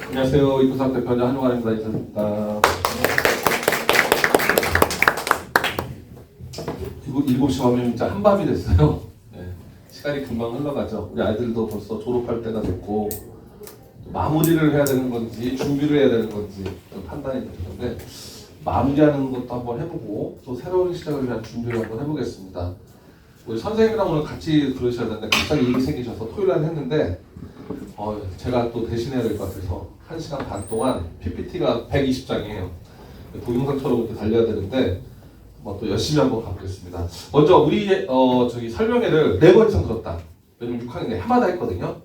안녕하세요. 이구상 대표자 한용환입니다. 인사드립니다. 7시 하면 진짜 한밤이 됐어요. 네, 시간이 금방 흘러가죠. 우리 아이들도 벌써 졸업할 때가 됐고 마무리를 해야 되는 건지 준비를 해야 되는 건지 판단이 되는데 마무리하는 것도 한번 해보고 또 새로운 시작을 위한 준비를 한번 해보겠습니다. 우리 선생님이랑 오늘 같이 들으셔야 되는데 갑자기 일이 생기셔서 토요일날 했는데 제가 또 대신해야 될 것 같아서 1시간 반 동안 PPT가 120장이에요. 동영상처럼 이렇게 달려야 되는데 또 열심히 한번 가보겠습니다. 먼저 우리 저기 설명회를 4번 이상 들었다. 왜냐면 6학년에 해마다 했거든요.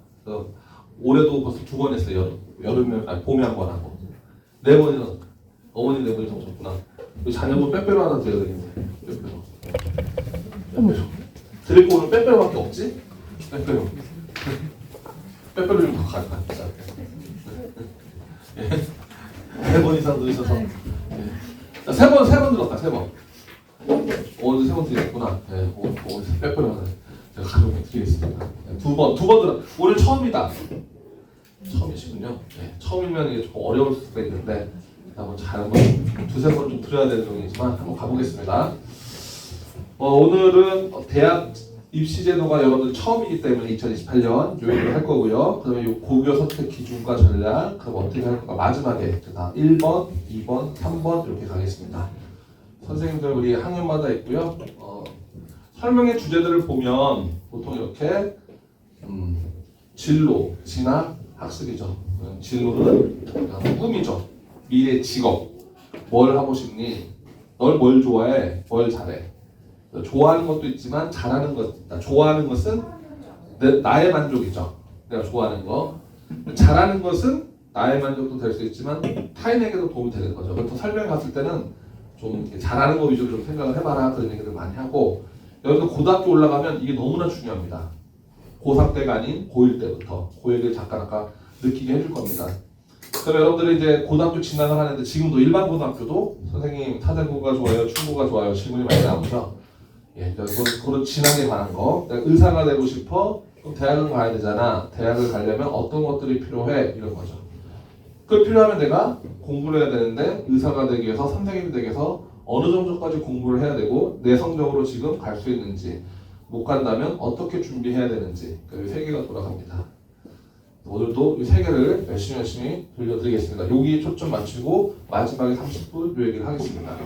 올해도 벌써 2번 했어요. 봄에 한 번 하고 4번이나 어머니 4번 이상 오셨구나. 우리 자녀분 빼빼로 하나 드려야 되겠네. 빼빼로. 드릴 거 오늘 빼빼로밖에 없지? 빼빼로. 빼빼로 좀 가져가. 4번 이상 들으셔서. 세 번 들었다. 3번. 오늘 3번 드렸구나. 오늘 빼빼로 하나 제가 가져오면 드리겠습니다. 두 번 들었. 오늘 처음이다. 처음이시군요. 처음이면 이게 조금 어려울 수가 있는데 한번 두세 번 좀 들어야 되는 종이지만 한번 가보겠습니다. 오늘은 대학 입시 제도가 여러분들 처음이기 때문에 2028년 요 얘기를 할 거고요. 그다음에 요 고교 선택 기준과 전략, 그럼 어떻게 할 건가 마지막에 1번, 2번, 3번 이렇게 가겠습니다. 선생님들 우리 학년마다 있고요. 설명의 주제들을 보면 보통 이렇게 진로, 진학, 학습이죠. 진로는 꿈이죠. 미래 직업. 뭘 하고 싶니? 널 뭘 좋아해? 뭘 잘해? 좋아하는 것도 있지만 잘하는 것 있다. 좋아하는 것은 나의 만족이죠. 내가 좋아하는 거. 잘하는 것은 나의 만족도 될 수 있지만 타인에게도 도움이 되는 거죠. 그래서 설명에 갔을 때는 좀 잘하는 거 위주로 좀 생각을 해봐라 그런 얘기를 많이 하고 여기서 고등학교 올라가면 이게 너무나 중요합니다. 고3 때가 아닌 고1 때부터 그 얘기를 잠깐 아까 느끼게 해줄 겁니다. 그럼 여러분들이 이제 고등학교 진학을 하는데 지금도 일반 고등학교도 선생님 사대고가 좋아요, 충고가 좋아요 질문이 많이 나오죠. 그런 진학에 관한 거. 내가 의사가 되고 싶어. 그럼 대학은 가야 되잖아. 대학을 가려면 어떤 것들이 필요해? 이런 거죠. 그 필요하면 내가 공부를 해야 되는데 의사가 되기 위해서 선생님이 되기 위해서 어느 정도까지 공부를 해야 되고 내 성적으로 지금 갈 수 있는지 못 간다면 어떻게 준비해야 되는지 그 세 개가 돌아갑니다. 오늘도 이 세 개를 열심히 들려드리겠습니다. 여기 초점 맞추고 마지막에 30분 이 얘기를 하겠습니다.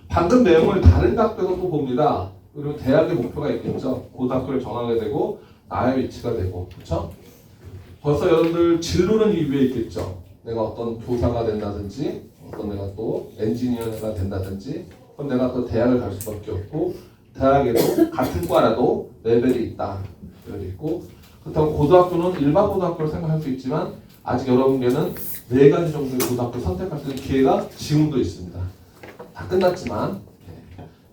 방금 내용을 다른 각도에서 또 봅니다. 그리고 대학의 목표가 있겠죠. 고등학교를 정하게 되고 나의 위치가 되고 그렇죠? 벌써 여러분들 진로는 이 위에 있겠죠. 내가 어떤 교사가 된다든지 어떤 내가 또 엔지니어가 된다든지 그럼 내가 또 대학을 갈 수밖에 없고 대학에도 같은 과라도 레벨이 있다. 레벨이 있고 그렇다고 고등학교는 일반 고등학교를 생각할 수 있지만 아직 여러분께는 4가지 정도의 고등학교 선택할 수 있는 기회가 지금도 있습니다. 다 끝났지만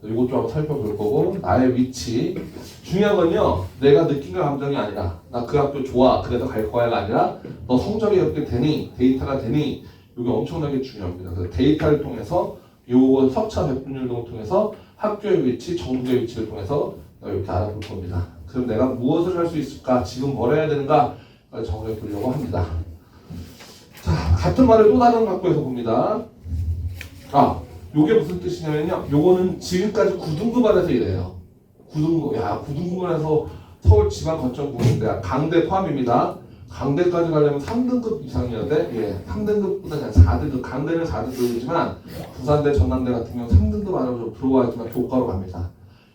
이것 좀 한번 살펴볼 거고 나의 위치 중요한 건요 내가 느낀 감정이 아니라 나 그 학교 좋아 그래서 갈 거야가 아니라 너 성적이 이렇게 되니 데이터가 되니 이게 엄청나게 중요합니다. 그래서 데이터를 통해서 요 석차 백분율 등을 통해서 학교의 위치, 정부의 위치를 통해서 이렇게 알아볼 겁니다. 그럼 내가 무엇을 할 수 있을까? 지금 뭘 해야 되는가? 정해 보려고 합니다. 자, 같은 말을 또 다른 각도에서 봅니다. 요게 무슨 뜻이냐면요. 요거는 지금까지 9등급 안에서 이래요. 9등급을 해서 서울 지방거점부인데 강대 포함입니다. 강대까지 가려면 3등급 이상이어야 돼. 3등급보다 그냥 4등급. 강대는 4등급이지만 부산대, 전남대 같은 경우 3등급 안으로 좀 들어와야지만 교과로 갑니다.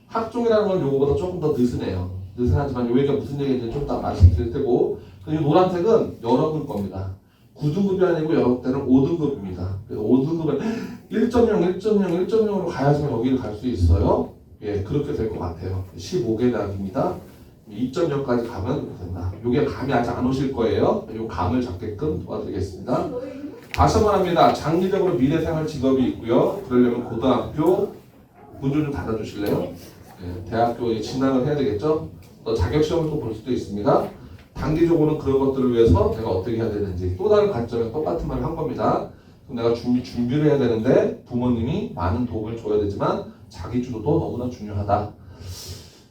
학종이라는 건 요거보다 조금 더 느슨해요. 느슨하지만 요 얘기가 무슨 얘기인지 좀 더 말씀드릴 테고 그리고 노란색은 여러분 겁니다. 9등급이 아니고 여러 때는 5등급입니다. 그래서 5등급은 1.0으로 가야지만 여기를 갈 수 있어요. 그렇게 될 것 같아요. 15개 대학입니다. 2.0까지 가면 된다. 이게 감이 아직 안 오실 거예요. 이 감을 잡게끔 도와드리겠습니다. 다시 한번 합니다. 장기적으로 미래생활 직업이 있고요. 그러려면 고등학교 문 좀 닫아주실래요? 대학교에 진학을 해야 되겠죠. 또 자격시험을 또 볼 수도 있습니다. 단기적으로는 그런 것들을 위해서 내가 어떻게 해야 되는지 또 다른 관점에서 똑같은 말을 한 겁니다. 그럼 내가 준비를 해야 되는데 부모님이 많은 도움을 줘야 되지만 자기 주도도 너무나 중요하다.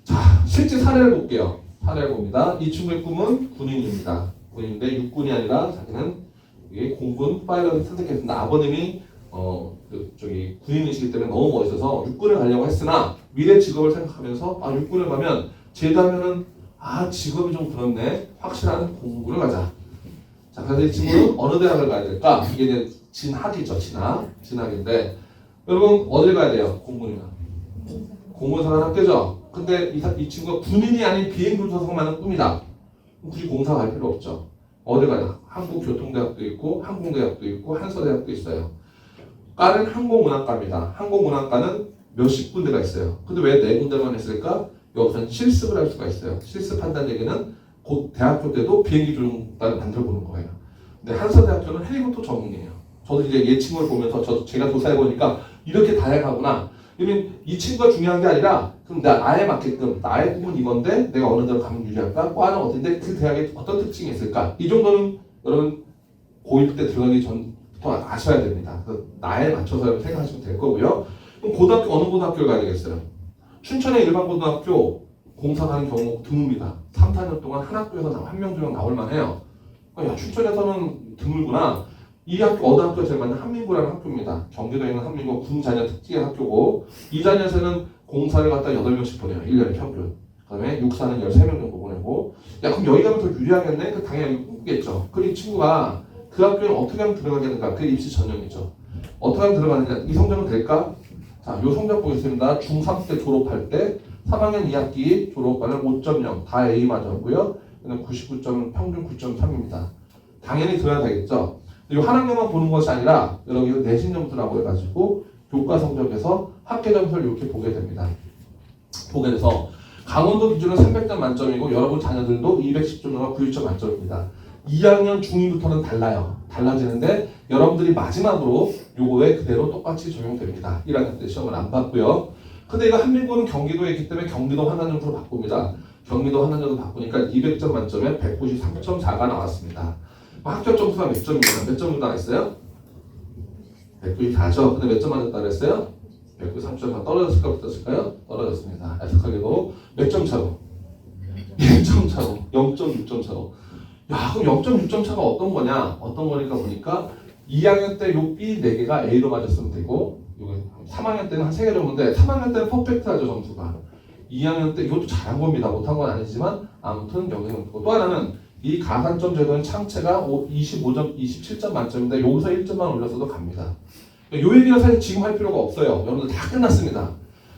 자, 실제 사례를 볼게요. 사례를 봅니다. 이 친구의 꿈은 군인입니다. 군인인데 육군이 아니라 자기는 이게 공군 파일럿을 선택했습니다. 아버님이 군인이시기 때문에 너무 멋있어서 육군을 가려고 했으나 미래 직업을 생각하면서 육군을 가면 제대하면은 직업이 좀 그렇네. 확실한 공군을 가자. 자, 그래서 이 친구는 어느 대학을 가야 될까? 이게 이제 진학이죠. 진학인데 여러분 어딜 가야 돼요? 공군이면 공군사관 학교죠. 근데 이 친구가 군인이 아닌 비행교사석만은 꿈이다. 굳이 공사 갈 필요 없죠. 어딜 가냐? 한국교통대학도 있고 항공대학도 있고 한서대학도 있어요. 과는 항공운항과입니다. 항공운항과는 몇십 군데가 있어요. 근데 왜 네 군데만 했을까? 여기서는 실습을 할 수가 있어요. 실습한다는 얘기는 곧 대학교 때도 비행기 조종단을 만들어 보는 거예요. 근데 한서대학교는 헬리콥터 전문이에요. 저도 이제 얘 친구를 보면서 제가 조사해 보니까 이렇게 다양하구나. 그러면 이 친구가 중요한 게 아니라 그럼 나에 맞게끔 나의 꿈은 이건데 내가 어느 데로 가면 유리할까? 과는 어딘데 그 대학에 어떤 특징이 있을까? 이 정도는 여러분 고1 때 들어가기 전부터 아셔야 됩니다. 그래서 나에 맞춰서 생각하시면 될 거고요. 그럼 고등학교 어느 고등학교를 가야 되겠어요? 춘천의 일반 고등학교 공사 가는 경우 드뭅니다. 3, 4년 동안 한 학교에서 한 명, 두 명 나올 만해요. 야, 춘천에서는 드물구나. 이 학교 어느 학교가 제일 많은 한민구라는 학교입니다. 경기도에 있는 한민구 군자녀 특징의 학교고 이 자녀에서는 공사를 갖다 8명씩 보내요. 1년에 평균. 그 다음에 육사는 13명 정도 보내고 야 그럼 여기 가면 더 유리하겠네? 그 당연히 꿈꾸겠죠. 그리고 이 친구가 그 학교에 어떻게 하면 들어가겠는가? 그게 입시 전형이죠. 어떻게 하면 들어가느냐? 이 성적은 될까? 자, 요 성적 보겠습니다. 중3 때 졸업할 때 3학년 2학기 졸업반을 5.0 다 A 맞았고요. 99점 평균 9.3입니다. 당연히 들어야 되겠죠. 이 한 학년만 보는 것이 아니라 여러분 내신 점수라고 해가지고 교과 성적에서 합계 점수를 이렇게 보게 됩니다. 보게 돼서 강원도 기준은 300점 만점이고 여러분 자녀들도 210점과 90점 만점입니다. 2학년 중2부터는 달라요. 달라지는데 여러분들이 마지막으로 요거에 그대로 똑같이 적용됩니다. 1학년 때 시험을 안 봤고요. 근데 이거 한민구는 경기도에 있기 때문에 경기도 한한점수로 바꿉니다. 경기도 한한점수 바꾸니까 200점 만점에 193.4가 나왔습니다. 합격 점수가 몇 점이냐? 몇 점 나왔어요? 194죠. 근데 몇 점 맞았다 그랬어요? 193점 떨어졌을까 붙었을까요? 떨어졌습니다. 애석하게도 몇 점 차로? 1점 차로. 0.6점 차로. 야 그럼 0.6점 차가 어떤 거냐? 어떤 거니까 보니까 2학년 때 요 B 4개가 A로 맞았으면 되고 요거 3학년 때는 한 3개 정도인데 3학년 때는 퍼펙트하죠 점수가. 2학년 때 이것도 잘한 겁니다. 못한 건 아니지만 아무튼 여기는 또 하나는 이 가산점 제도는 창체가 25점, 27점 만점인데 여기서 1점만 올렸어도 갑니다. 요 얘기는 사실 지금 할 필요가 없어요. 여러분들 다 끝났습니다.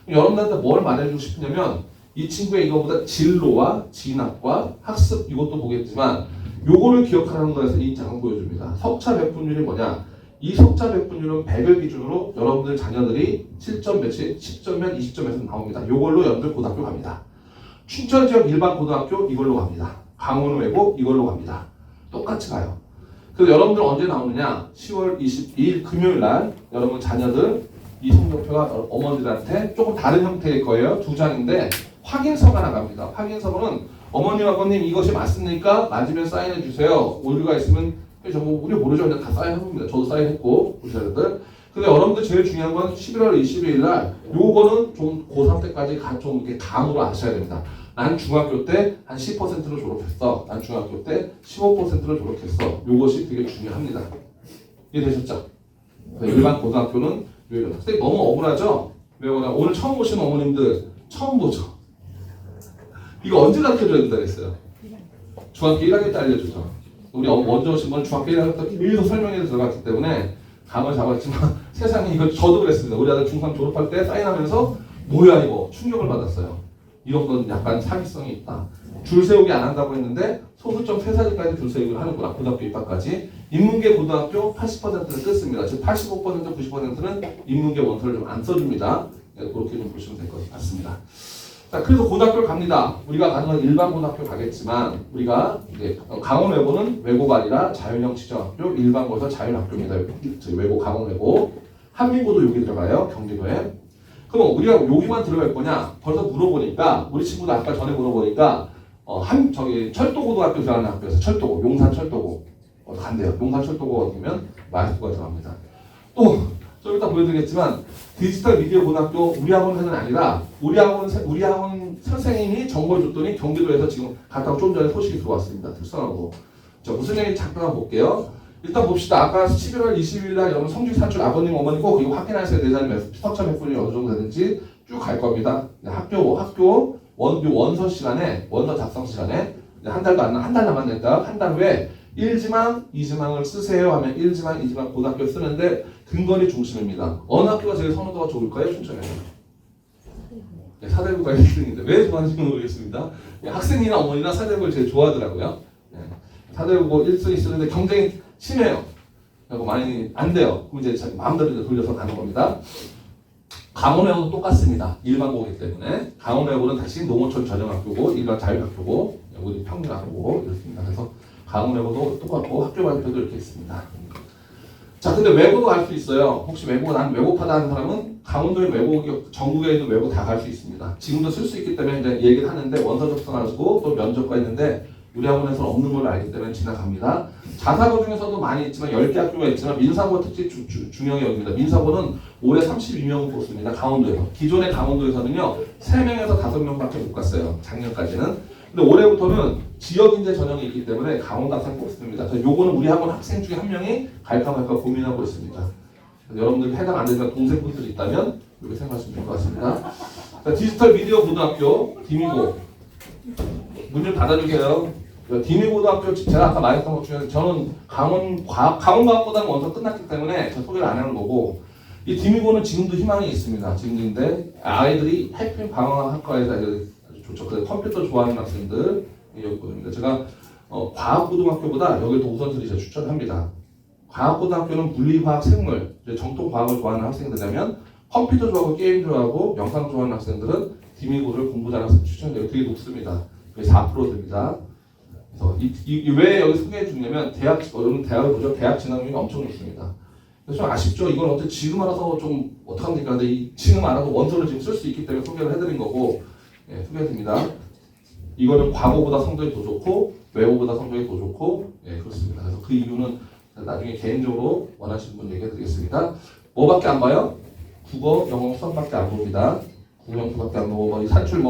여러분들한테 뭘 말해주고 싶으냐면 이 친구의 이거보다 진로와 진학과 학습 이것도 보겠지만 요거를 기억하는 거에서 이 장을 보여줍니다. 석차 백분율이 뭐냐? 이 석차 백분율은 100을 기준으로 여러분들 자녀들이 7점 몇이 10점면 20점에서 나옵니다. 요걸로 여러분들 고등학교 갑니다. 춘천 지역 일반 고등학교 이걸로 갑니다. 강원 외고 이걸로 갑니다. 똑같이 가요. 그래서 여러분들 언제 나오느냐? 10월 22일 금요일 날 여러분 자녀들 이 성적표가 어머니들한테 조금 다른 형태일 거예요. 2장인데 확인서가 나갑니다. 확인서는 어머님 아버님 이것이 맞습니까? 맞으면 사인해 주세요. 오류가 있으면 우리 모르죠. 그냥 다 사인해봅니다. 저도 사인했고 우리 자녀들. 근데 여러분들 제일 중요한 건 11월 22일 날 요거는 좀 고3 때까지 좀 이렇게 감으로 아셔야 됩니다. 난 중학교 때 한 10%로 졸업했어. 난 중학교 때 15%로 졸업했어. 요것이 되게 중요합니다. 이해되셨죠? 일반 고등학교는 요일은 선생님 너무 억울하죠? 왜 억울하냐? 오늘 처음 오시는 어머님들 처음 보죠? 이거 언제 가르쳐줘야 된다 그랬어요? 중학교 1학년 때 알려주죠. 우리 먼저 오신 분 중학교 1학년 때 계속 설명해서 들어갔기 때문에 감을 잡았지만 세상에 이거 저도 그랬습니다. 우리 아들 중3 졸업할 때 사인하면서 뭐야 이거 충격을 받았어요. 이런 건 약간 사기성이 있다. 줄 세우기 안 한다고 했는데 소수점 폐사지까지 줄 세우기를 하는구나. 고등학교 입학까지. 인문계 고등학교 80%는 뜯습니다. 즉 85% 90%는 인문계 원서를 좀 안 써줍니다. 네, 그렇게 좀 보시면 될 것 같습니다. 자, 그래서 고등학교를 갑니다. 우리가 가는 건 일반 고등학교 가겠지만 우리가 이제 강원 외고는 외고가 아니라 자율형 지정학교, 일반고에서 자율학교입니다. 저희 외고 강원 외고. 한민고도 여기 들어가요. 경기도에. 그럼 우리가 여기만 들어갈 거냐? 벌써 물어보니까 우리 친구도 아까 전에 물어보니까 철도고등학교 들어가는 학교에서 철도고 용산 철도고 간대요. 용산 철도고 어디면 마이스코가 들어갑니다. 또 좀 이따 보여드리겠지만 디지털 미디어 고등학교 우리 학원은 아니라 우리 학원 선생님이 정보를 줬더니 경기도에서 지금 갔다가 좀 전에 소식이 들어왔습니다. 특성하고 자, 무슨 얘기인지 잠깐 볼게요. 일단 봅시다. 아까 11월 20일 날 여러분 성직 사출 아버님 어머니 꼭 이거 확인하셔야 되잖아요. 피터차 백분이 어느 정도 되는지 쭉 갈 겁니다. 학교 원서 시간에 원서 작성 시간에 한 달 남았으니까 한 달 후에 1지망, 2지망을 쓰세요 하면 1지망, 2지망 고등학교 쓰는데 근거리 중심입니다. 어느 학교가 제일 선호도가 좋을까요? 춘천에서. 네, 사대부가 1등인데 왜 좋아하는지 모르겠습니다. 네, 학생이나 어머니나 사대부를 제일 좋아하더라고요. 네, 사대부 1등이 쓰는데 경쟁이 심해요. 그리고 많이 안 돼요. 그럼 이제 마음대로 돌려서 가는 겁니다. 강원외고도 똑같습니다. 일반고이기 때문에 강원외고는 다시 농어촌 전형학교고 일반 자율학교고 우리 평균학교고 이렇습니다. 그래서 강원외고도 똑같고 학교 발표도 이렇게 있습니다. 자, 근데 외고도 갈 수 있어요. 혹시 외고 난 외고파다 하는 사람은 강원도에 외고 전국에 있는 외고 다 갈 수 있습니다. 지금도 쓸 수 있기 때문에 이제 얘기를 하는데 원서 접선하시고 또 면접과 있는데 우리 학원에서는 없는 걸로 알기 때문에 지나갑니다. 자사고 중에서도 많이 있지만 10개 학교가 있지만 민사고 특히 중요하게 여깁니다. 민사고는 올해 32명 뽑습니다. 강원도에서. 기존의 강원도에서는요 3명에서 5명밖에 못 갔어요. 작년까지는. 근데 올해부터는 지역인재 전형이 있기 때문에 강원도 학생 뽑습니다. 그래서 요거는 우리 학원 학생 중에 한 명이 갈까 말까 고민하고 있습니다. 여러분들 해당 안 되지만 동생분들이 있다면 이렇게 생각하시면 될 것 같습니다. 자, 디지털 미디어 고등학교 디미고 문 좀 닫아주세요. 디미고등학교 제가 아까 말했던 것 중에 저는 강원과학보다는 원서 끝났기 때문에 저 소개를 안 하는 거고 이 디미고는 지금도 희망이 있습니다. 지금인데 아이들이 해피 방황학과에서 아주 좋죠. 그래서 컴퓨터 좋아하는 학생들 여기 있거든요. 제가 과학고등학교보다 여기를 더 우선순위 제가 추천합니다. 과학고등학교는 물리화학, 생물, 정통 과학을 좋아하는 학생들이라면 컴퓨터 좋아하고 게임 좋아하고 영상 좋아하는 학생들은 디미고를 공부 잘하는 학생 추천해요. 되게 높습니다. 4%입니다. 그래서 왜 여기 소개해 주냐면 여러분 대학을 보죠. 대학 진학률이 엄청 높습니다. 그래서 좀 아쉽죠. 이걸 어떻게 지금 알아서 좀 어떡합니까? 근데 지금 알아서 원서를 지금 쓸 수 있기 때문에 소개를 해드린 거고 예, 소개해드립니다. 이거는 과거보다 성적이 더 좋고 외고보다 성적이 더 좋고 예, 그렇습니다. 그래서 그 이유는 나중에 개인적으로 원하시는 분 얘기해드리겠습니다. 뭐밖에 안 봐요? 국어, 영어, 수학밖에 안 봅니다. 국어, 영어밖에 안 보고 뭐 산출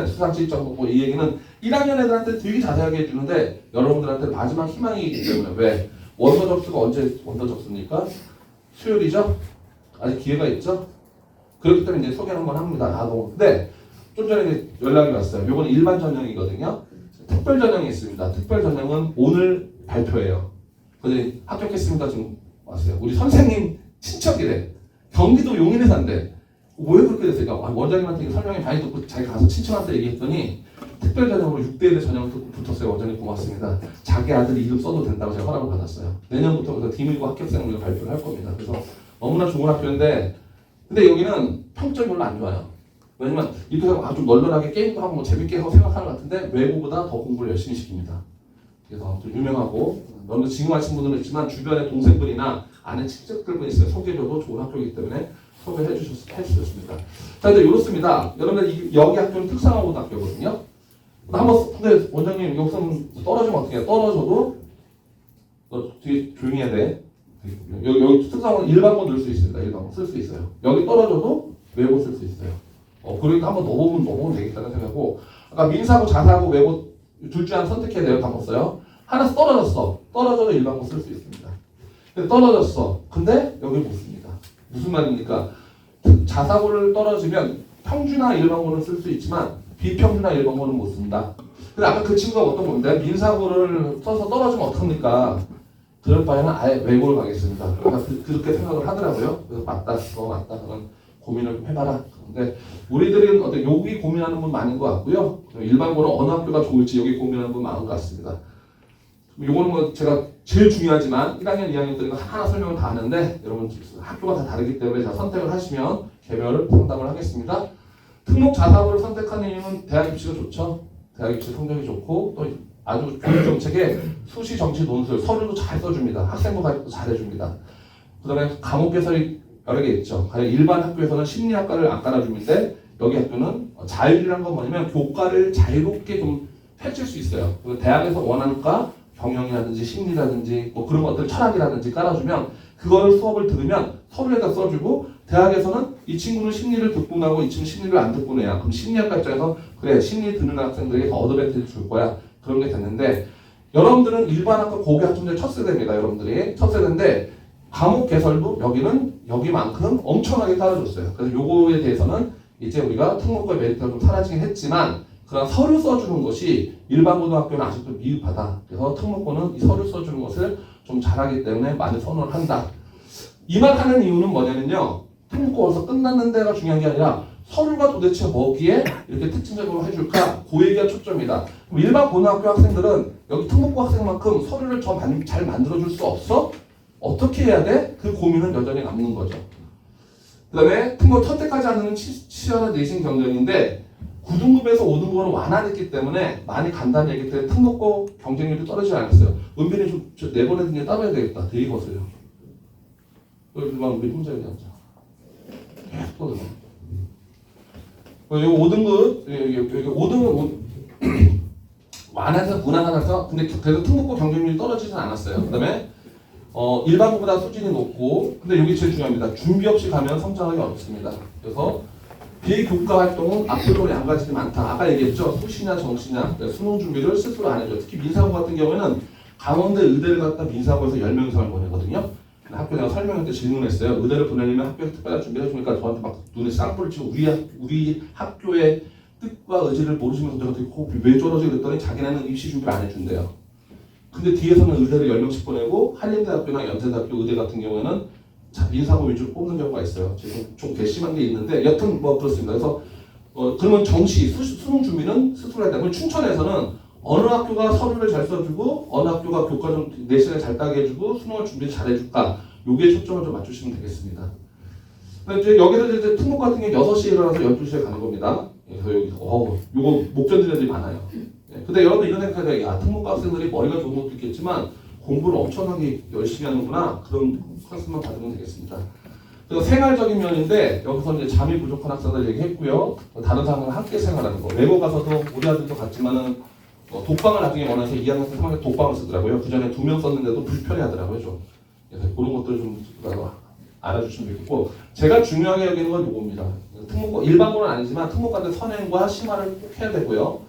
수상치 일정 보고 이 얘기는 1학년 애들한테 되게 자세하게 해주는데 여러분들한테 마지막 희망이기 때문에 왜? 원서 접수가 언제 원서 접수입니까? 수요일이죠? 아직 기회가 있죠? 그렇기 때문에 이제 소개 한번 합니다. 근데 좀 전에 이제 연락이 왔어요. 요건 일반 전형이거든요. 특별 전형이 있습니다. 특별 전형은 오늘 발표해요. 근데 합격했습니다. 지금 왔어요. 우리 선생님 친척이래. 경기도 용인에 산대. 왜 그렇게 됐을까? 원장님한테 설명이 많이 듣고 자기가 가서 친척한테 얘기했더니 특별 전형으로 6대1 전형을 붙었어요. 원장님 고맙습니다. 자기 아들이 이름 써도 된다고 제가 허락을 받았어요. 내년부터 그래서 디밀고 합격생을 우리가 발표를 할 겁니다. 그래서 너무나 좋은 학교인데 근데 여기는 평점이 별로 안 좋아요. 왜냐면 이렇게 좀 널널하게 게임도 하고 뭐 재밌게 하고 생각하는 것 같은데 외고보다 더 공부를 열심히 시킵니다. 그래서 좀 유명하고 너무 지금 하신 분들은 있지만 주변에 동생분이나 아는 친척들분 있어요. 소개해줘도 좋은 학교이기 때문에 소개해 주셨습니다. 자, 근데 이렇습니다. 여러분들 여기 학교는 특성화고등학교거든요. 근데 원장님 여기서 떨어지면 어떻게 해? 떨어져도 너 뒤에 조용히 해야 돼. 여기 특성화고는 일반고 넣을 수 있습니다. 일반고 쓸 수 있어요. 여기 떨어져도 외고 쓸 수 있어요. 그러니까 한번 넣어보면 되겠다는 생각하고 아까 민사고, 자사고, 외고 둘 중 하나 선택해야 돼요. 다 썼어요. 하나 떨어졌어. 떨어져도 일반고 쓸 수 있습니다. 근데 떨어졌어. 근데 여기 못 씁니다. 무슨 말입니까? 자사고를 떨어지면 평준화 일반고는 쓸 수 있지만 비평준화 일반고는 못 씁니다. 근데 아까 그 친구가 어떤 건데 민사고를 써서 떨어지면 어떡합니까? 그럴 바에는 아예 외고를 가겠습니다. 그러니까 그렇게 생각을 하더라고요. 그래서 맞다. 그건 고민을 좀 해봐라. 근데 우리들은 어떤 여기 고민하는 분 많은 것 같고요. 일반고는 어느 학교가 좋을지 여기 고민하는 분 많은 것 같습니다. 요거는 뭐 제가 제일 중요하지만 1학년, 2학년들은 하나 설명을 다 하는데 여러분 학교가 다 다르기 때문에 제가 선택을 하시면 개별 상담을 하겠습니다. 특목 자사고를 선택하는 이유는 대학 입시가 좋죠. 대학 입시 성적이 좋고 또 아주 교육 정책에 수시, 정시, 논술, 서류도 잘 써줍니다. 학생부 가입도 잘 해줍니다. 그 다음에 과목 개설이 여러 개 있죠. 일반 학교에서는 심리학과를 안 깔아주는데 여기 학교는 자율이라는 건 뭐냐면 교과를 자유롭게 좀 펼칠 수 있어요. 대학에서 원하는 과 경영이라든지 심리라든지 뭐 그런 것들 철학이라든지 깔아주면 그걸 수업을 들으면 서류에다 써주고 대학에서는 이 친구는 심리를 듣고 나고 이 친구는 심리를 안 듣고 내야 그럼 심리학과 입장에서 그래 심리 듣는 학생들에게 더 어드밴티지 줄 거야 그런 게 됐는데 여러분들은 일반 학교 고교학점제 첫 세대입니다. 여러분들이 첫 세대인데 과목 개설도 여기는 여기만큼 엄청나게 따라줬어요. 그래서 요거에 대해서는 이제 우리가 특목고의 메리트가 좀 사라지긴 했지만 그런 서류 써주는 것이 일반 고등학교는 아직도 미흡하다. 그래서 특목고는 이 서류 써주는 것을 좀 잘하기 때문에 많이 선호를 한다. 이 말 하는 이유는 뭐냐면요. 특목고 가서 끝났는 데가 중요한 게 아니라 서류가 도대체 뭐기에 이렇게 특징적으로 해줄까? 그 얘기가 초점이다. 그럼 일반 고등학교 학생들은 여기 특목고 학생만큼 서류를 잘 만들어줄 수 없어? 어떻게 해야 돼? 그 고민은 여전히 남는 거죠. 그 다음에 특목 첫 때까지 하는 치열한 내신 경쟁인데 9등급에서 5등급으로 완화됐기 때문에 많이 간다는 얘기 때문에 특목고 경쟁률이 떨어지지 않았어요. 은빈이 좀 내보내는 게 따져야 되겠다. 되게 거슬려. 여기만 우리 혼자 여기 앉아. 계속 떠들어. 여기 5등급, 여기 5등급 완화해서 무난하면서 근데 그래도 특목고 경쟁률이 떨어지진 않았어요. 그 다음에 일반고보다 수준이 높고 근데 여기 제일 중요합니다. 준비 없이 가면 성장하기 어렵습니다. 그래서 비교과 활동은 앞으로 양가지이 많다. 아까 얘기했죠. 수시냐 정시냐 수능 준비를 스스로 안 해줘. 특히 민사고 같은 경우에는 강원대 의대를 갔다 민사고에서 10명 이상을 보내거든요. 학교 내가 설명할 때 질문했어요. 의대를 보내려면 학교에 특별한 준비를 해주니까 저한테 막 눈에 쌍불을 치고 우리 학교의 뜻과 의지를 모르시면서 저한테 왜 저러지 그랬더니 자기네는 입시 준비를 안 해준대요. 근데 뒤에서는 의대를 10명씩 보내고 한림대학교나 연세대학교 의대 같은 경우에는 민사고 위주로 뽑는 경우가 있어요. 지금 좀 괘씸한 게 있는데 여튼 뭐 그렇습니다. 그래서 그러면 정시 수능 준비는 스스로 해야 되고 춘천에서는 어느 학교가 서류를 잘 써주고 어느 학교가 교과정 내신을 잘 따게 해주고 수능을 준비 잘 해줄까 요게 초점을 좀 맞추시면 되겠습니다. 이제 여기서 이제 특목 같은 게 6시에 일어나서 12시에 가는 겁니다. 그래서 여기서 요거 못 견디는 애들이 많아요. 근데 여러분 이런 생각이 야 특목고 학생들이 머리가 좋은 것도 있겠지만 공부를 엄청나게 열심히 하는구나 그런 컨셉만 받으면 되겠습니다. 그래서 생활적인 면인데 여기서 이제 잠이 부족한 학생들 얘기했고요. 다른 사람과 함께 생활하는 거. 외고 가서도 우리 아들도 갔지만은 독방을 나중에 원해서 2학년 때 3학년 독방을 쓰더라고요. 그 전에 2명 썼는데도 불편해하더라고요 좀. 그래서 그런 것들을 좀 알아주시면 되겠고 제가 중요하게 여기는 건 이겁니다. 특목고 일반고는 아니지만 특목고한테 선행과 심화를 꼭 해야 되고요.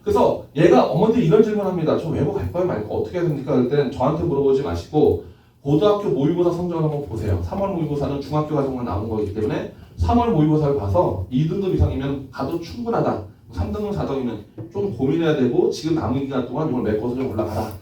그래서 얘가 어머니 이런 질문합니다. 저 외고 갈 거예요 말까 어떻게 해야 됩니까? 그럴 때는 저한테 물어보지 마시고 고등학교 모의고사 성적을 한번 보세요. 3월 모의고사는 중학교 과정만 나온 거기 때문에 3월 모의고사를 봐서 2등급 이상이면 가도 충분하다. 3등급 4등이면 좀 고민해야 되고 지금 남은 기간 동안 이걸 메꿔서 좀 올라가라.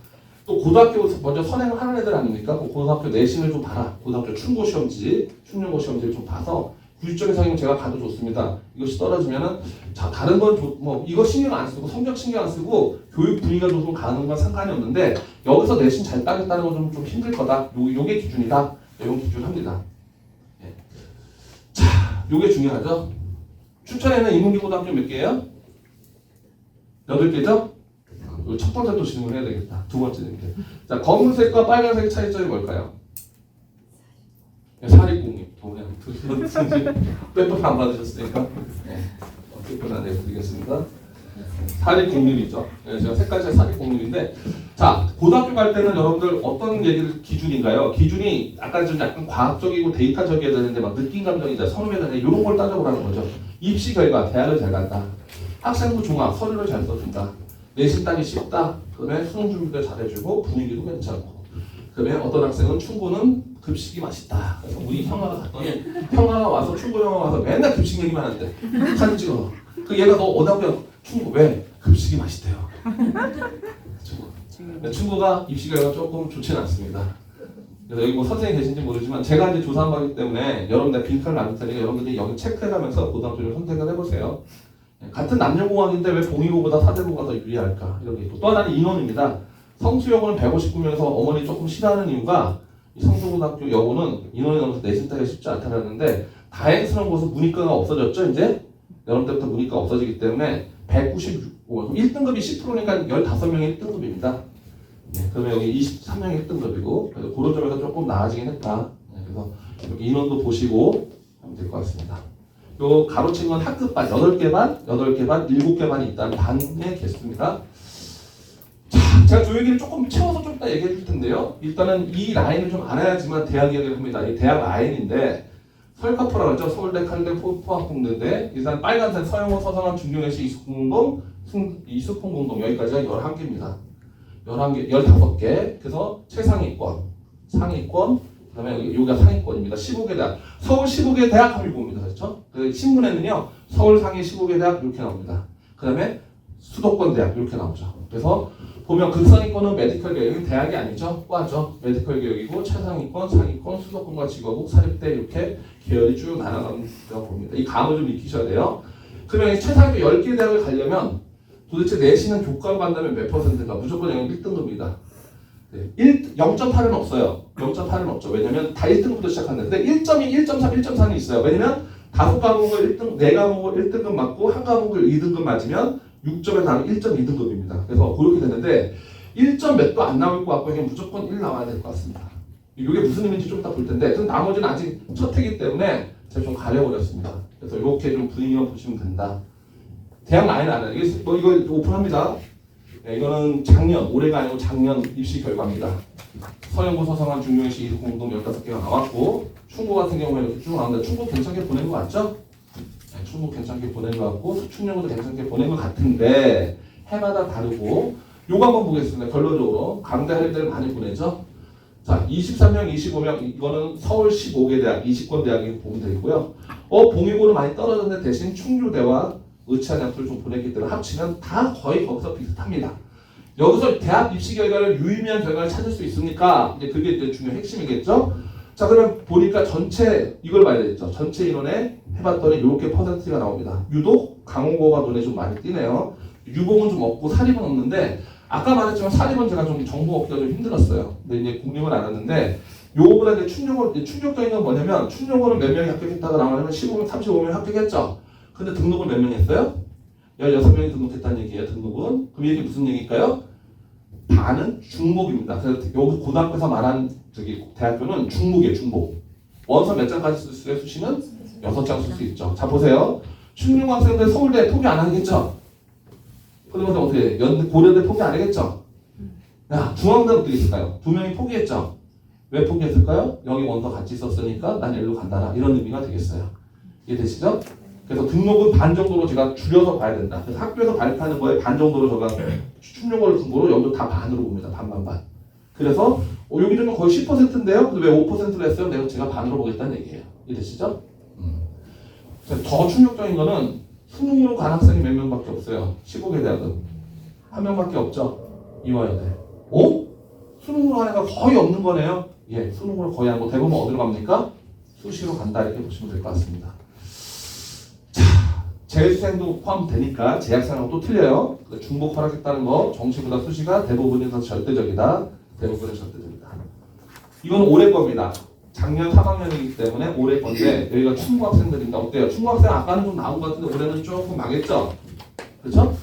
또 고등학교 먼저 선행을 하는 애들 아닙니까? 고등학교 내신을 좀 봐라. 고등학교 충고 시험지, 중요고 시험지를 좀 봐서 90점 이상이면 제가 가도 좋습니다. 이것이 떨어지면은 자 다른 건 뭐 이거 신경 안 쓰고 성적 신경 안 쓰고 교육 분위기가 좋으면 가는 건 상관이 없는데 여기서 내신 잘 따겠다는 건 좀 힘들 거다. 요게 기준이다. 이런 기준합니다. 예. 자, 요게 중요하죠. 춘천에는 인문계고등학교 몇 개예요? 8개죠? 첫 번째 또 질문해야 되겠다. 두 번째 이렇게. 자, 검은색과 빨간색 차이점이 뭘까요? 사립공립 동양 빼빼 안 받으셨으니까 빼빼 안 해드리겠습니다. 사립공립이죠. 제가 색깔이 사립공립인데 자 고등학교 갈 때는 여러분들 어떤 얘기를 기준인가요? 기준이 아까 좀 약간 과학적이고 데이터적이어야 되는데 막 느낌 감정이다 선후배 전에 이런 걸 따져보라는 거죠. 입시 결과 대학을 잘 간다. 학생부 종합 서류를 잘 써준다. 내신 따기 쉽다. 그다음에 수능 준비도 잘해주고 분위기도 괜찮고. 그다음에 어떤 학생은 충고는 급식이 맛있다. 그래서 우리 형아가 갔더니 형아가 와서 충고 형아 와서 맨날 급식 얘기만 하는데 사진 찍어. 그 얘가 너 어디 학교 충고 왜? 급식이 맛있대요. 충고가 입시 결과 조금 좋지는 않습니다. 그래서 여기 뭐 선생님이 계신지 모르지만 제가 이제 조사한 바기 때문에 여러분들 빈칸을 놔둘 테니까 여러분들이 여기 체크해가면서 고등학교를 선택을 해보세요. 같은 남녀공학인데 왜 공이고보다 사대고가 더 유리할까? 이런 게 있고 또 하나는 인원입니다. 성수여고는 159명에서 어머니 조금 싫어하는 이유가 성수고등학교 여고는 인원이 넘어서 내신 따기가 쉽지 않다라는데 다행스러운 것은 문이과가 없어졌죠. 이제 여름때부터 문이과 없어지기 때문에 196, 1등급이 10%니까 15명이 1등급입니다. 네, 그러면 여기 23명이 1등급이고 그래서 그런 점에서 조금 나아지긴 했다. 네, 그래서 여기 인원도 보시고 하면 될 것 같습니다. 요 가로친 건 학급반 8개 반, 7개 반이 있다는 반의 개수입니다. 자, 제가 저 얘기를 조금 채워서 좀 이따 얘기해 줄 텐데요. 일단은 이 라인을 좀 알아야지만 대학 얘기를 합니다. 이 대학 라인인데 서울카프라고 했죠. 서울대, 칼대, 포항공대인데 일단 빨간색 서영호, 서성한, 중경외시, 이수공동, 이수풍공동 여기까지가 11개입니다. 11개, 15개. 그래서 최상위권, 상위권, 그 다음에 여기가 상위권입니다. 15개 대학. 서울 15개 대학 하면 이겁니다. 그렇죠? 그 신문에는요, 서울 상위 15개 대학 이렇게 나옵니다. 그 다음에 수도권 대학 이렇게 나오죠. 그래서 보면 극상위권은 메디컬 계열이 대학이 아니죠. 과죠. 메디컬 계열이고 최상위권, 상위권, 수도권과 직업국, 사립대 이렇게 계열이 쭉 나눠간다고 봅니다. 이 감을 좀 익히셔야 돼요. 그러면 최상위 10개 대학을 가려면 도대체 내신은 교과로 간다면 몇 %가 무조건 영역 1등급입니다. 0.8은 없어요. 0.8은 없죠. 왜냐면 다 1등급부터 시작하는데 1.2, 1.3, 1.4는 있어요. 왜냐면 5과목을 1등, 4과목을 1등급 맞고 1과목을 2등급 맞으면 6점에 나는 1.2등급입니다. 그래서 그렇게 되는데 1점 몇도 안 나올 것 같고 그냥 무조건 1 나와야 될 것 같습니다. 이게 무슨 의미인지 좀 이따 볼 텐데 나머지는 아직 첫 해기 때문에 제가 좀 가려버렸습니다. 그래서 이렇게 좀 분위기만 보시면 된다. 대학 라인 안 해요. 이거 오픈합니다. 네, 이거는 작년, 올해가 아니고 작년 입시 결과입니다. 서영고, 서성한, 중경시, 이수 공동 15개가 나왔고 충고 같은 경우에는 이렇게 쭉 나오는데 충고 괜찮게 보낸 거 맞죠? 네, 충고 괜찮게 보낸 것 같고 수춘연구도 괜찮게 보낸 것 같은데 해마다 다르고 요거 한번 보겠습니다. 결론적으로 강대 할대를 많이 보내죠. 자, 23명, 25명 이거는 서울 15개 대학, 20권 대학이 보면 되고요. 봉의고는 많이 떨어졌는데 대신 충주대와 의치한양수를 좀 보냈기 때문에 합치면 다 거의 거기서 비슷합니다. 여기서 대학 입시 결과를 유의미한 결과를 찾을 수 있습니까? 이제 그게 이제 중요한 핵심이겠죠. 자, 그러면 보니까 전체 이걸 봐야 되겠죠. 전체 인원에 해봤더니 이렇게 퍼센트가 나옵니다. 유독 강원고가 눈에 좀 많이 띄네요. 유봉은 좀 없고 사립은 없는데 아까 말했지만 사립은 제가 좀 정보 얻기가 좀 힘들었어요. 근데 이제 국립은 알았는데 요거보다 이제 충격적인 건 뭐냐면 충격고는 몇 명이 합격했다가 나오냐면 15명, 35명 합격했죠. 근데 등록을 몇 명 했어요? 16명이 등록했다는 얘기예요. 등록은. 그럼 이게 무슨 얘기일까요? 반은 중복입니다. 그래서 여기 고등학교에서 말한 대학교는 중복이에요. 중복. 원서 몇 장까지 쓸 수 있어요? 수시는 6장 쓸 수 있죠. 자, 보세요. 충중 학생들 서울대 포기 안 하겠죠? 그러면 어떻게 해? 고려대 포기 안 하겠죠? 야, 중앙대는 어떻게 했을까요? 2명이 포기했죠? 왜 포기했을까요? 여기 원서 같이 썼으니까 난 여기로 간다라. 이런 의미가 되겠어요. 이해되시죠? 그래서 등록은 반 정도로 제가 줄여서 봐야 된다. 그래서 학교에서 발표하는 거에 반 정도로 제가 충족을 등고로 여기도 다 반으로 봅니다. 반반반. 그래서 여기 중에 거의 10%인데요. 근데 왜 5%로 했어요? 제가 반으로 보겠다는 얘기예요. 이해되시죠? 더 충격적인 거는 수능으로 간 학생이 몇 명밖에 없어요. 15개 대학은. 한 명밖에 없죠. 이화여대. 수능으로 간 애가 거의 없는 거네요. 예, 수능으로 거의 안 하고 대부분 어디로 갑니까? 수시로 간다 이렇게 보시면 될 것 같습니다. 재수생도 포함되니까 재학생하고 또 틀려요. 중복 허락했다는 거 정시보다 수시가 대부분에서 절대적이다. 대부분은 절대적이다. 이건 올해 겁니다. 작년 3학년이기 때문에 올해 건데 여기가 충고 학생들인데 어때요? 충고 학생 아까는 좀 나온 것 같은데 올해는 조금 망했죠? 그렇죠?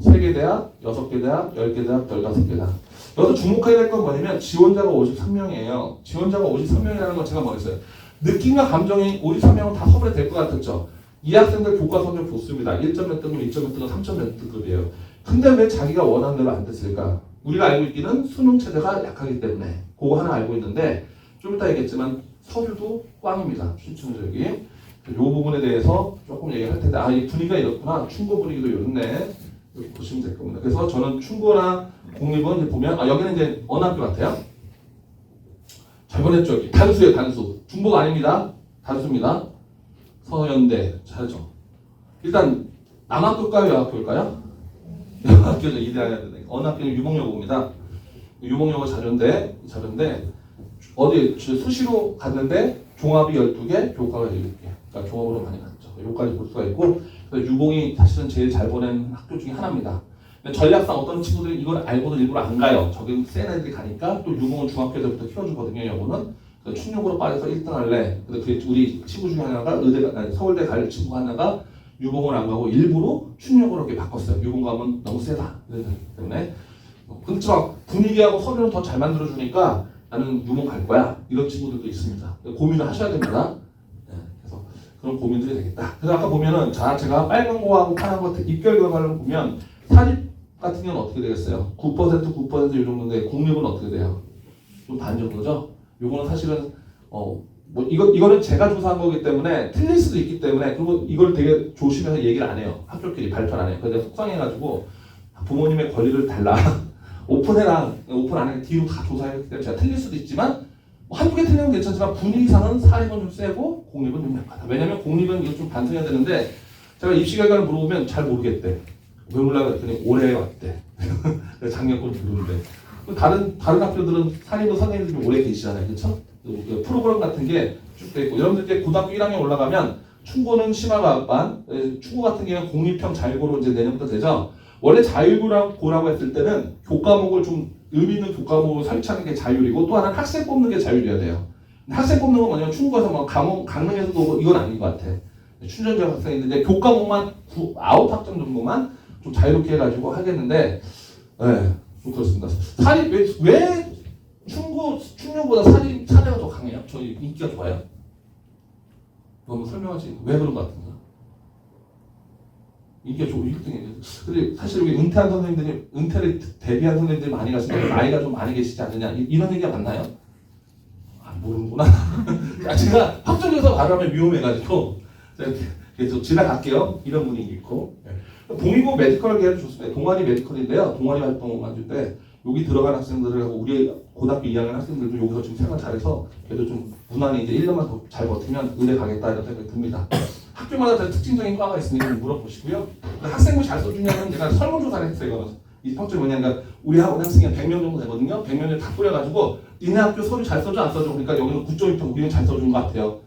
3개 대학, 6개 대학, 10개 대학, 15개 대학. 여기서 주목해야 될 건 뭐냐면 지원자가 53명이에요. 지원자가 53명이라는 건 제가 뭐랬어요? 느낌과 감정이 53명은 다 서울에 될 것 같았죠? 이 학생들 교과 성적 좋습니다. 1점 몇 등급, 2점 몇 등급, 3점 몇 등급이에요. 근데 왜 자기가 원하는 대로 안 됐을까? 우리가 알고 있기는 수능 체제가 약하기 때문에 그거 하나 알고 있는데 좀 이따 얘기했지만 서류도 꽝입니다. 신춘적이. 이 부분에 대해서 조금 얘기를 할 텐데 이 분위기가 이렇구나. 충고 분위기도 이렇네. 이렇게 보시면 될 겁니다. 그래서 저는 충고나 공립은 이제 보면 여기는 이제 어느 학교 같아요? 잘 보냈죠. 여기. 단수예요. 단수. 중복 아닙니다. 단수입니다. 서연대 잘죠. 일단 남학교일까요? 여학교일까요? 여학교죠. 이대해야 되네. 어느 학교는 유봉여고입니다. 유봉여고 자료인데 어디 수시로 갔는데 종합이 12개, 교과가 7개. 그러니까 종합으로 많이 갔죠. 여기까지 볼 수가 있고 유봉이 사실은 제일 잘 보낸 학교 중에 하나입니다. 근데 전략상 어떤 친구들이 이걸 알고도 일부러 안 가요. 저기 센 애들이 가니까 또 유봉은 중학교 때부터 키워주거든요. 여고는. 충격으로 빠져서 1등 할래. 근데 우리 친구 중에 하나가 서울대 갈 친구 하나가 유봉을 안 가고 일부러 충격으로 이렇게 바꿨어요. 유봉 가면 너무 세다. 그렇기 때문에. 근데 막 분위기하고 서류는 더 잘 만들어주니까 나는 유봉 갈 거야. 이런 친구들도 있습니다. 고민을 하셔야 됩니다. 네, 그래서 그런 고민들이 되겠다. 그래서 아까 보면은 제가 빨간 거하고 파란 거 입결 결과를 보면 사립 같은 경우는 어떻게 되겠어요? 9%, 9% 이 정도인데 공립은 어떻게 돼요? 좀 반 정도죠? 요거는 사실은 이거는 제가 조사한 거기 때문에 틀릴 수도 있기 때문에 그리고 이걸 되게 조심해서 얘기를 안 해요. 학교끼리 발표를 안 해요. 그래서 속상해가지고 부모님의 권리를 달라. 오픈해라, 오픈 안 해, 뒤로 다 조사했기 때문에 제가 틀릴 수도 있지만 뭐 한두 개 틀리면 괜찮지만 분위기상은 사립은 좀 세고 공립은 좀 약하다. 왜냐면 공립은 이거 좀 반성해야 되는데 제가 입시 결과를 물어보면 잘 모르겠대. 왜 몰라 그랬더니 올해 왔대. 작년 건 모르는데. 다른 학교들은 사립은 선생님들이 오래 계시잖아요, 그렇죠? 그 프로그램 같은 게 쭉 돼 있고 여러분들 이제 고등학교 1학년 올라가면 충고는 심화과학반, 충고 같은 경우는 공립형 자율고로 이제 내년부터 되죠. 원래 자율고라고 했을 때는 교과목을 좀 의미 있는 교과목을 설치하는 게 자율이고 또 하나는 학생 뽑는 게 자율이어야 돼요. 학생 뽑는 건 뭐냐면 충고에서 뭐 강릉에서도 이건 아닌 것 같아. 춘전자 학생이 있는데 교과목만 9학점 정도만 좀 자유롭게 해가지고 하겠는데, 네, 좀 그렇습니다. 사립 왜 충녀보다 사대가 더 강해요? 저희 인기가 좋아요? 너무 설명하지 왜 그런 것 같은가? 인기가 좋고 1등이에요. 근데 사실 여기 은퇴한 선생님들이 은퇴를 대비한 선생님들이 많이 가시는데 나이가 좀 많이 계시지 않느냐 이런 얘기가 맞나요? 아 모르는구나. 제가 확정해서 말하면 위험해가지고 그래서 지나갈게요. 이런 분위기 있고 동의고 메디컬 계열도 좋습니다. 동아리 메디컬인데요. 동아리 활동 만들 때 여기 들어간 학생들을 하고 우리 고등학교 2학년 학생들도 여기서 지금 생활 잘해서 그래도 좀 무난히 이제 1년만 더 잘 버티면 의대 가겠다 이런 생각이 듭니다. 학교마다 다 특징적인 과가 있으니까 물어보시고요. 학생부 잘 써주냐면 제가 설문조사를 했어요. 이 평점이 뭐냐면 우리 학원 학생이 100명 정도 되거든요. 100명을 다 뿌려가지고 니네 학교 서류 잘 써줘 안 써줘 그러니까 여기는 9.2평 우리는 잘 써준 것 같아요.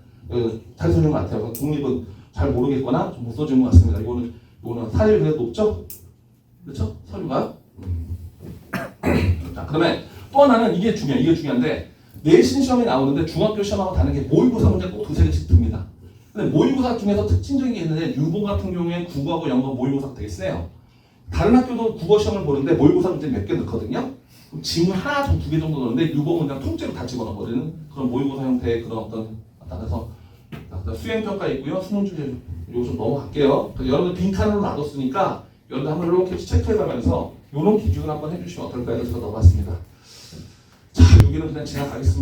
잘 써준 것 같아요. 공립은 잘 모르겠거나 좀 못 써준 것 같습니다. 이거는 사율이 그래도 높죠? 그렇죠? 서류가. 자, 그다음에 또 하나는 이게 중요한데 내신 시험에 나오는데 중학교 시험하고 다른 게 모의고사 문제 꼭 두세 개씩 듭니다. 근데 모의고사 중에서 특징적인 게 있는데 유보 같은 경우에 국어하고 영어 모의고사가 되게 세요. 다른 학교도 국어 시험을 보는데 모의고사 문제 몇 개 넣거든요. 그럼 지문 하나 정도 2개 정도 넣는데 유보는 그냥 통째로 다 집어넣어버리는 그런 모의고사 형태의 그런 어떤 그래서 수행평가 있고요. 수능 주제 요거 좀 넘어갈게요. 여러분들 빈칸으로 놔뒀으니까 여러분들 한번 이렇게 체크해가면서 이런 기준을 한번 해주시면 어떨까 해서 제가 넣어봤습니다. 자, 여기는 그냥 지나가겠습니다.